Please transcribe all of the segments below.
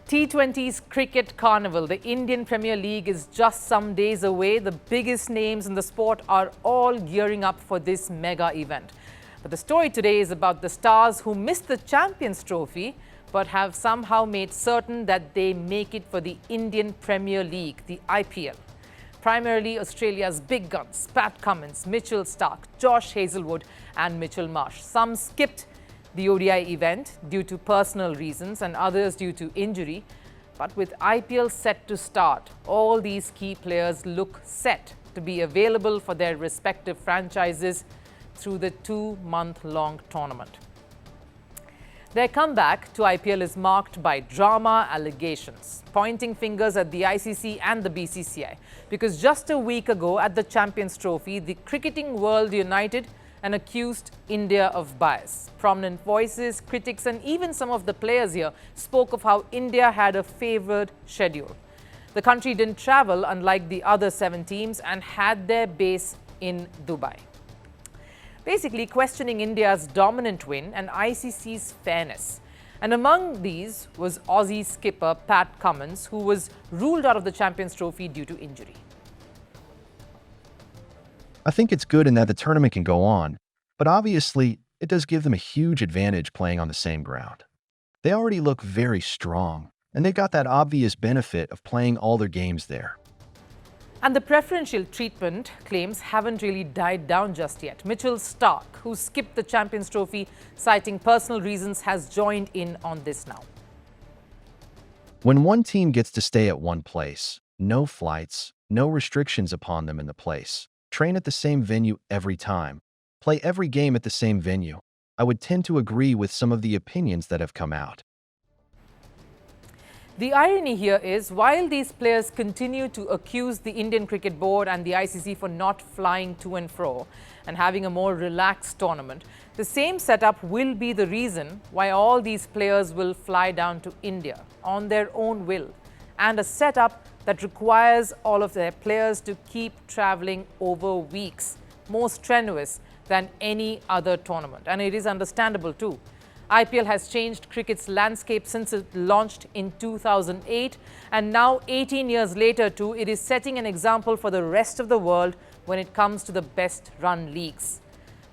T20's cricket carnival, the Indian Premier League, is just some days away. The biggest names in the sport are all gearing up for this mega event. But the story today is about the stars who missed the Champions Trophy but have somehow made certain that they make it for the Indian Premier League, the IPL. Primarily Australia's big guns, Pat Cummins, Mitchell Starc, Josh Hazlewood and Mitchell Marsh. Some skipped the ODI event due to personal reasons and others due to injury. But with IPL set to start, all these key players look set to be available for their respective franchises through the 2-month-long tournament. Their comeback to IPL is marked by drama, allegations, pointing fingers at the ICC and the BCCI. Because just a week ago at the Champions Trophy, the cricketing world united and accused India of bias. Prominent voices, critics and even some of the players here spoke of how India had a favoured schedule. The country didn't travel unlike the other 7 teams and had their base in Dubai. Basically questioning India's dominant win and ICC's fairness. And among these was Aussie skipper Pat Cummins, who was ruled out of the Champions Trophy due to injury. I think it's good in that the tournament can go on, but obviously it does give them a huge advantage playing on the same ground. They already look very strong, and they got that obvious benefit of playing all their games there. And the preferential treatment claims haven't really died down just yet. Mitchell Starc, who skipped the Champions Trophy citing personal reasons, has joined in on this now. When one team gets to stay at one place, no flights, no restrictions upon them in the place, train at the same venue every time, play every game at the same venue, I would tend to agree with some of the opinions that have come out. The irony here is, while these players continue to accuse the Indian Cricket Board and the ICC for not flying to and fro and having a more relaxed tournament, the same setup will be the reason why all these players will fly down to India on their own will, and a setup that requires all of their players to keep travelling over weeks, more strenuous than any other tournament. And it is understandable too. IPL has changed cricket's landscape since it launched in 2008, and now 18 years later too, it is setting an example for the rest of the world when it comes to the best run leagues.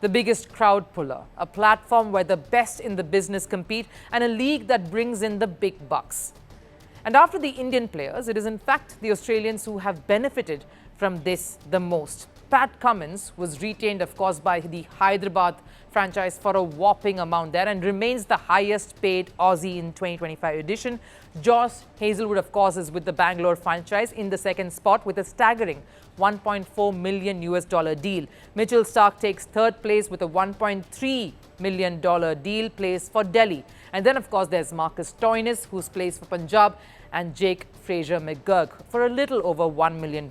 The biggest crowd puller, a platform where the best in the business compete, and a league that brings in the big bucks. And after the Indian players, it is in fact the Australians who have benefited from this the most. Pat Cummins was retained, of course, by the Hyderabad franchise for a whopping amount there and remains the highest paid Aussie in 2025 edition. Josh Hazlewood, of course, is with the Bangalore franchise in the second spot with a staggering $1.4 million deal. Mitchell Starc takes third place with a $1.3 million deal placed for Delhi. And then, of course, there's Marcus Stoinis, who's placed for Punjab, and Jake Fraser-McGurk for a little over $1 million.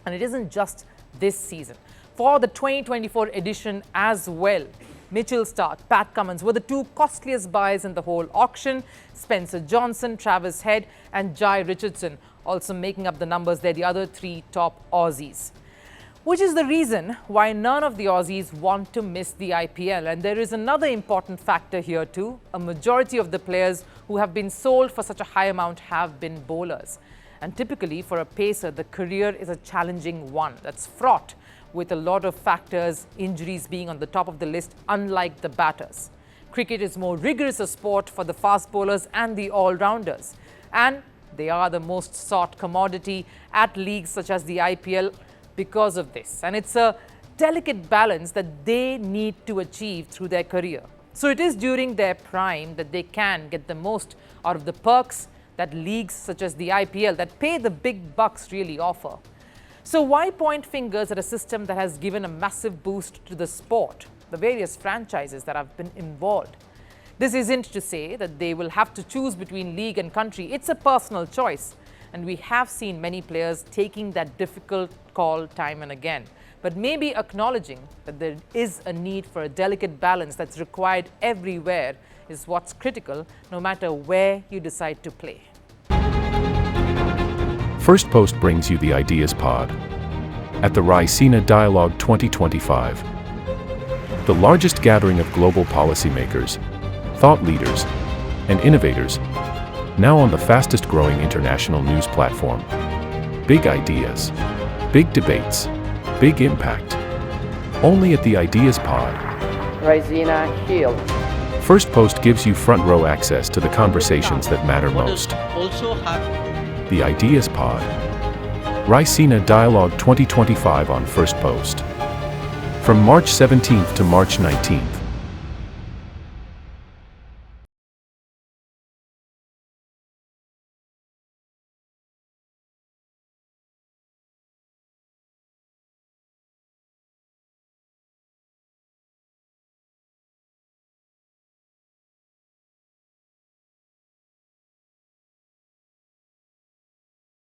And it isn't just this season. For the 2024 edition as well, Mitchell Starc, Pat Cummins were the 2 costliest buys in the whole auction. Spencer Johnson, Travis Head and Jai Richardson also making up the numbers. They're the other 3 top Aussies. Which is the reason why none of the Aussies want to miss the IPL. And there is another important factor here too. A majority of the players who have been sold for such a high amount have been bowlers. And typically for a pacer, the career is a challenging one that's fraught with a lot of factors, injuries being on the top of the list, unlike the batters. Cricket is more rigorous a sport for the fast bowlers and the all-rounders. And they are the most sought commodity at leagues such as the IPL because of this. And it's a delicate balance that they need to achieve through their career. So it is during their prime that they can get the most out of the perks that leagues such as the IPL that pay the big bucks really offer. So why point fingers at a system that has given a massive boost to the sport, the various franchises that have been involved? This isn't to say that they will have to choose between league and country. It's a personal choice. And we have seen many players taking that difficult call time and again. But maybe acknowledging that there is a need for a delicate balance that's required everywhere is what's critical, no matter where you decide to play. Firstpost brings you the Ideas Pod at the Raisina Dialogue 2025, the largest gathering of global policymakers, thought leaders, and innovators Now on the fastest growing international news platform. Big ideas, big debates, big impact. Only at the Ideas Pod. Raisina Hill. Firstpost gives you front row access to the conversations that matter most. Also have The Ideas Pod. Raisina Dialogue 2025 on Firstpost. From March 17th to March 19th.